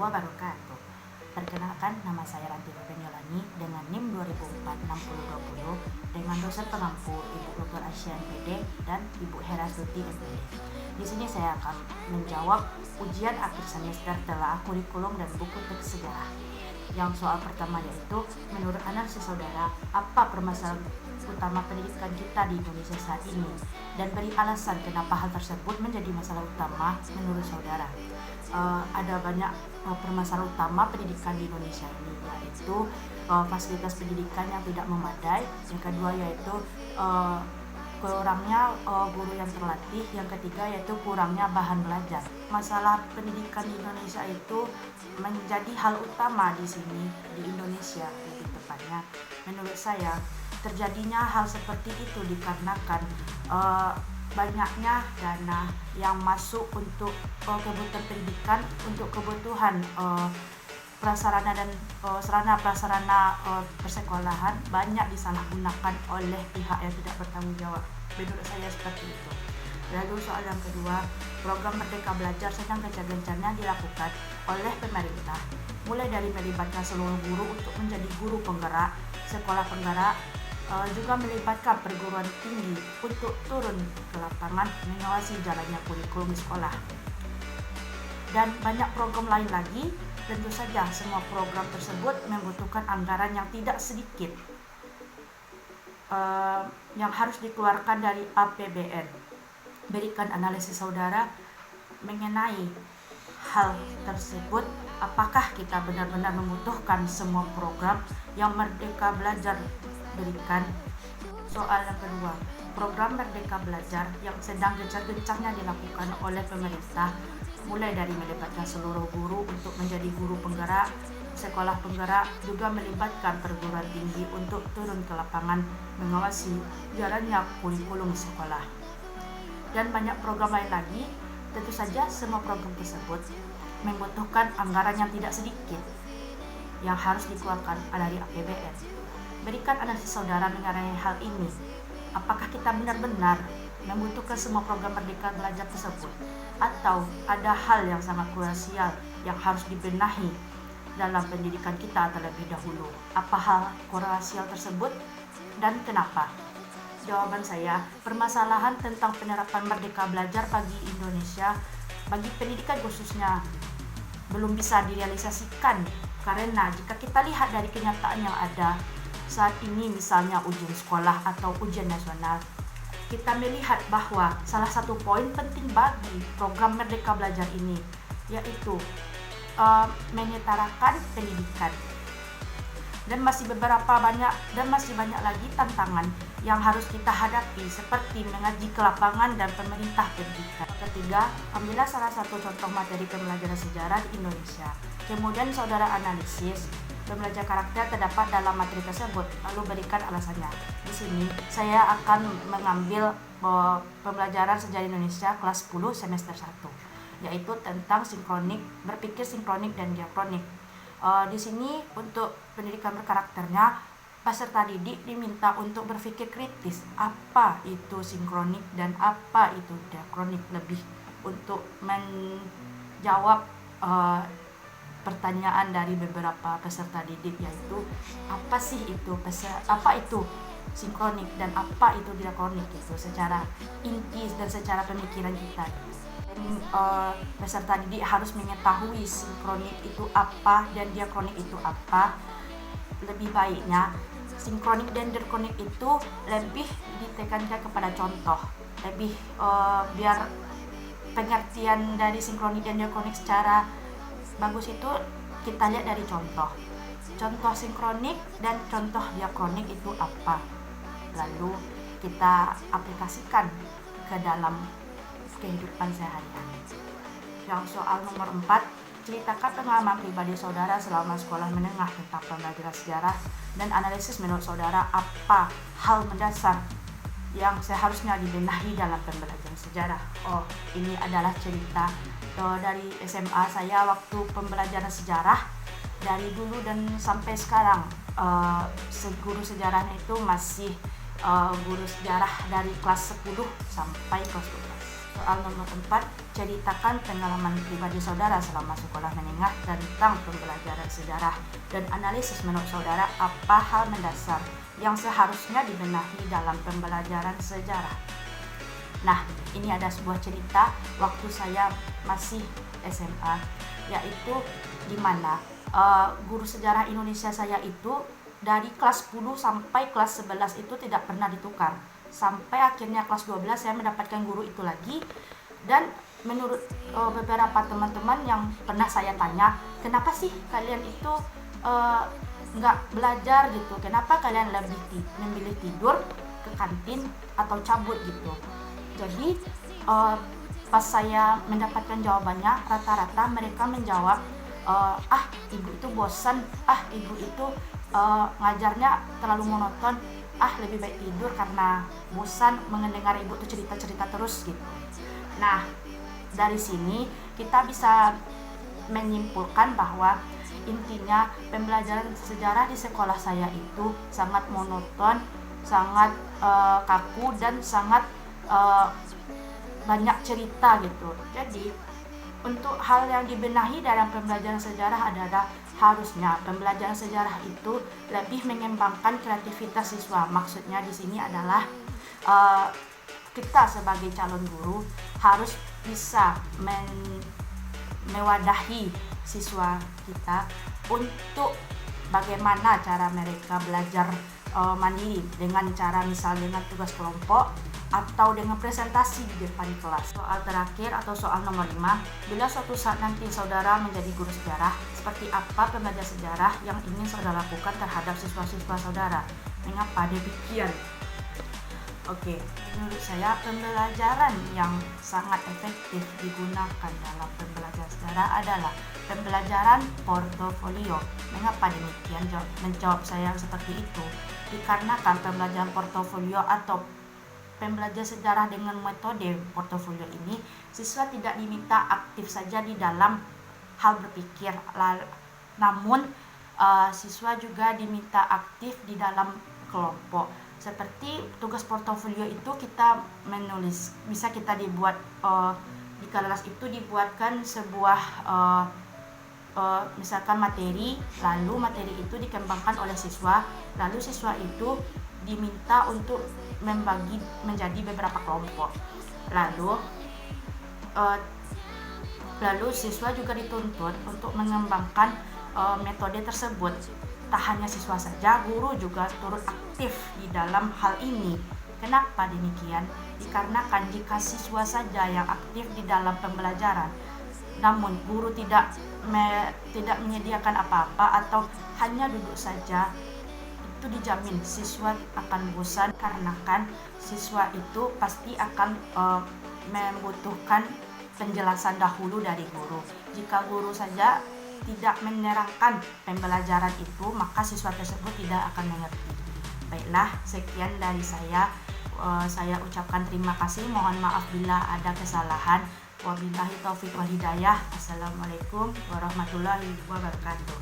wabarakatuh. Perkenalkan, nama saya Ranti Penyolani dengan NIM 2004-6020 dengan dosen pengampu Ibu Dr. Asya MPD dan Ibu Hera Stuti MPD. Di sini saya akan menjawab ujian akhir semester telah kurikulum dan buku teks sejarah. Yang soal pertama yaitu, menurut analisis saudara, apa permasalahan utama pendidikan kita di Indonesia saat ini, dan beri alasan kenapa hal tersebut menjadi masalah utama menurut saudara. Ada banyak permasalahan utama pendidikan di Indonesia ini, yaitu fasilitas pendidikan yang tidak memadai, yang kedua yaitu kurangnya guru yang terlatih, yang ketiga yaitu kurangnya bahan belajar. Masalah pendidikan di Indonesia itu menjadi hal utama di sini, di Indonesia lebih tepatnya. Menurut saya, terjadinya hal seperti itu dikarenakan banyaknya dana yang masuk untuk kebutuhan pendidikan, untuk kebutuhan prasarana dan sarana prasarana persekolahan banyak disalahgunakan oleh pihak yang tidak bertanggung jawab. Menurut saya seperti itu. Lalu soal yang kedua, program Merdeka Belajar sedang gencar-gencarnya dilakukan oleh pemerintah, mulai dari melibatkan seluruh guru untuk menjadi guru penggerak, sekolah penggerak, juga melibatkan perguruan tinggi untuk turun ke lapangan mengawasi jalannya kurikulum di sekolah. Dan banyak program lain lagi. Tentu saja semua program tersebut membutuhkan anggaran yang tidak sedikit yang harus dikeluarkan dari APBN. Berikan analisis saudara mengenai hal tersebut. Apakah kita benar-benar membutuhkan semua program yang Merdeka Belajar berikan? Soal yang kedua, program Merdeka Belajar yang sedang gencar-gencarnya dilakukan oleh pemerintah, mulai dari melibatkan seluruh guru untuk menjadi guru penggerak, sekolah penggerak, juga melibatkan perguruan tinggi untuk turun ke lapangan mengawasi jalannya kurikulum sekolah. Dan banyak program lain lagi. Tentu saja semua program tersebut membutuhkan anggaran yang tidak sedikit yang harus dikeluarkan dari APBN. Berikan analisis saudara mengenai hal ini. Apakah kita benar-benar membutuhkan semua program Merdeka Belajar tersebut, atau ada hal yang sangat krusial yang harus dibenahi dalam pendidikan kita terlebih dahulu? Apa hal krusial tersebut dan kenapa? Jawaban saya, permasalahan tentang penerapan Merdeka Belajar bagi Indonesia, bagi pendidikan khususnya, belum bisa direalisasikan karena jika kita lihat dari kenyataan yang ada saat ini, misalnya ujian sekolah atau ujian nasional, kita melihat bahwa salah satu poin penting bagi program Merdeka Belajar ini yaitu menyetarakan pendidikan. Dan masih banyak lagi tantangan yang harus kita hadapi, seperti mengaji ke lapangan dan pemerintah pendidikan. Ketiga, ambillah salah satu contoh materi pembelajaran sejarah di Indonesia. Kemudian saudara analisis pembelajaran karakter terdapat dalam materi tersebut, lalu berikan alasannya. Di sini saya akan mengambil pembelajaran sejarah Indonesia kelas 10 semester 1, yaitu tentang sinkronik, berpikir sinkronik dan diakronik. Di sini untuk pendidikan berkarakternya, peserta didik diminta untuk berpikir kritis apa itu sinkronik dan apa itu diakronik, lebih untuk menjawab pertanyaan dari beberapa peserta didik, yaitu apa itu sinkronik dan apa itu diakronik, itu secara inti dan secara pemikiran kita. Dan peserta didik harus mengetahui sinkronik itu apa dan diakronik itu apa. Lebih baiknya sinkronik dan diakronik itu lebih ditekankan kepada contoh, lebih biar pengertian dari sinkronik dan diakronik secara bagus itu kita lihat dari contoh sinkronik dan contoh diakronik itu apa, lalu kita aplikasikan ke dalam kehidupan sehari-hari. Yang soal nomor 4, ceritakan pengalaman pribadi saudara selama sekolah menengah tentang pembelajaran sejarah dan analisis menurut saudara apa hal mendasar yang seharusnya dibenahi dalam pembelajaran sejarah. Ini adalah cerita dari SMA saya waktu pembelajaran sejarah. Dari dulu dan sampai sekarang, guru sejarahnya itu masih guru sejarah dari kelas 10 sampai kelas 12. Soal nomor 4, ceritakan pengalaman pribadi saudara selama sekolah menengah tentang pembelajaran sejarah dan analisis menurut saudara apa hal mendasar yang seharusnya dibenahi dalam pembelajaran sejarah. Nah, ini ada sebuah cerita waktu saya masih SMA, yaitu di mana guru sejarah Indonesia saya itu dari kelas 10 sampai kelas 11 itu tidak pernah ditukar. Sampai akhirnya kelas 12 saya mendapatkan guru itu lagi, dan menurut beberapa teman-teman yang pernah saya tanya, kenapa sih kalian itu nggak belajar gitu, kenapa kalian lebih memilih tidur ke kantin atau cabut gitu. Jadi pas saya mendapatkan jawabannya, rata-rata mereka menjawab, ibu itu bosan, ibu itu ngajarnya terlalu monoton, lebih baik tidur karena bosan mendengar ibu tuh cerita-cerita terus gitu. Nah, dari sini kita bisa menyimpulkan bahwa intinya pembelajaran sejarah di sekolah saya itu sangat monoton, sangat kaku, dan sangat banyak cerita gitu. Jadi untuk hal yang dibenahi dalam pembelajaran sejarah adalah harusnya pembelajaran sejarah itu lebih mengembangkan kreativitas siswa. Maksudnya di sini adalah kita sebagai calon guru harus bisa mewadahi siswa kita untuk bagaimana cara mereka belajar mandiri, dengan cara misalnya dengan tugas kelompok atau dengan presentasi di depan kelas. Soal terakhir atau soal nomor 5, bila suatu saat nanti saudara menjadi guru sejarah, seperti apa pembelajaran sejarah yang ingin saudara lakukan terhadap siswa-siswa saudara? Mengapa demikian? Oke, menurut saya pembelajaran yang sangat efektif digunakan dalam pembelajaran sejarah adalah pembelajaran portofolio. Mengapa demikian? Menjawab saya seperti itu dikarenakan pembelajaran portofolio atau pembelajaran sejarah dengan metode portofolio ini, siswa tidak diminta aktif saja di dalam hal berpikir, namun siswa juga diminta aktif di dalam kelompok. Seperti tugas portofolio itu kita menulis, bisa kita dibuat di kelas itu dibuatkan sebuah misalkan materi, lalu materi itu dikembangkan oleh siswa, lalu siswa itu diminta untuk membagi menjadi beberapa kelompok. Lalu siswa juga dituntut untuk mengembangkan metode tersebut. Tak hanya siswa saja, guru juga turut aktif di dalam hal ini. Kenapa demikian? Dikarenakan jika siswa saja yang aktif di dalam pembelajaran, namun guru tidak menyediakan apa-apa atau hanya duduk saja, itu dijamin siswa akan bosan, karena kan siswa itu pasti akan membutuhkan penjelasan dahulu dari guru. Jika guru saja tidak menerangkan pembelajaran itu, maka siswa tersebut tidak akan mengerti. Baiklah, sekian dari saya. Saya ucapkan terima kasih. Mohon maaf bila ada kesalahan. Wabillahi taufiq wal hidayah. Assalamualaikum warahmatullahi wabarakatuh.